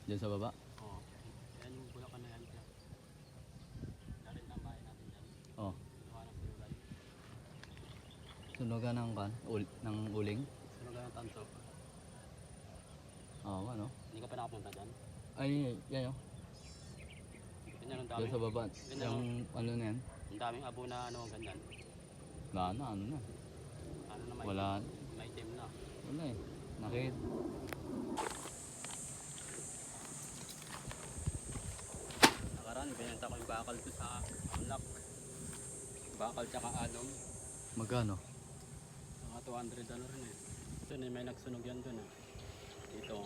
Diyan sa baba? Oo. Yan yung bulakan na yan. Darin ang bahay natin dyan. Oh. Gawa ng sunugan. Sunugan ng ng uling? Sunugan ng tanso. Oo, ano? Hindi ka pa nakapunta dyan? Ay, yan yun. Ganyan ang Diyan daming, sa baba. ganyan Yung ano na yan? ang daming abo na ano, ganyan. Wala na, ano na. Ano na may, Wala. may team na. Wala eh. Nakit. Nakaraan, binenta ko yung bakal ko sa anak. Bakal tsaka anong. Magkano? Mga 200 ano rin eh. Ito na may nagsunog yan dun eh. Dito.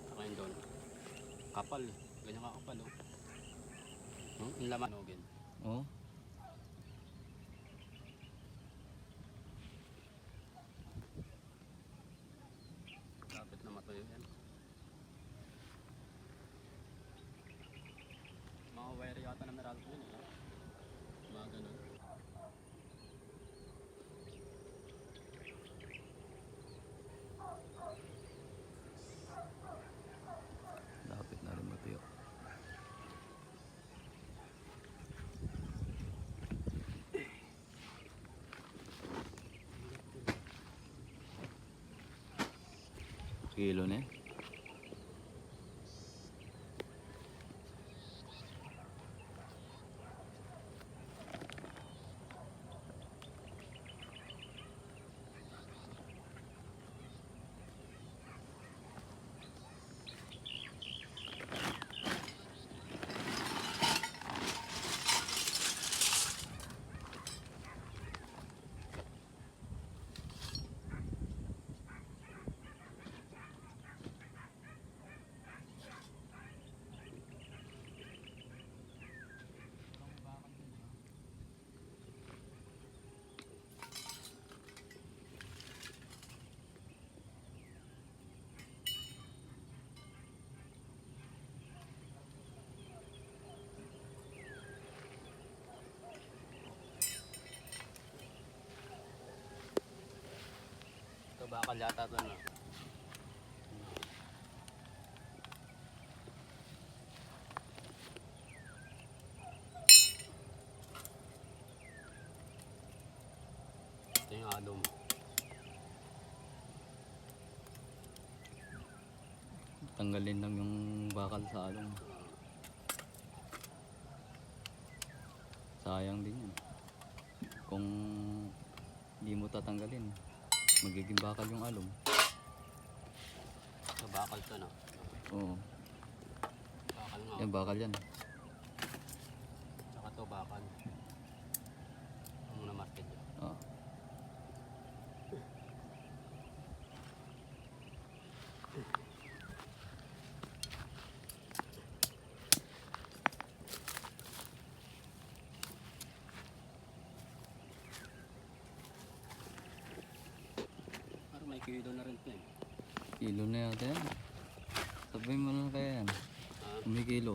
Saka yun dun. Kapal. Ganyan kakapal oh. Yung laman nogin. Oo. Lapit na matuyo yan. Mga wire yata na meron yun eh. Mga ganun. Lapit na rin matuyo. Kilo na eh. Ito bakal yata ito na. Ito yung alum. Tanggalin lang yung bakal sa along. Sayang din yun. Kung hindi mo tatanggalin, magiging bakal yung along. Ito bakal ito na. Oo. Bakal nga. Yan, bakal yan. Tsaka ito bakal. Ang na market yun. Oo. Parang may kilo na rin ito eh. Kilo na yata yan. Sabihin mo na kaya yan. Ah, Kung may kilo.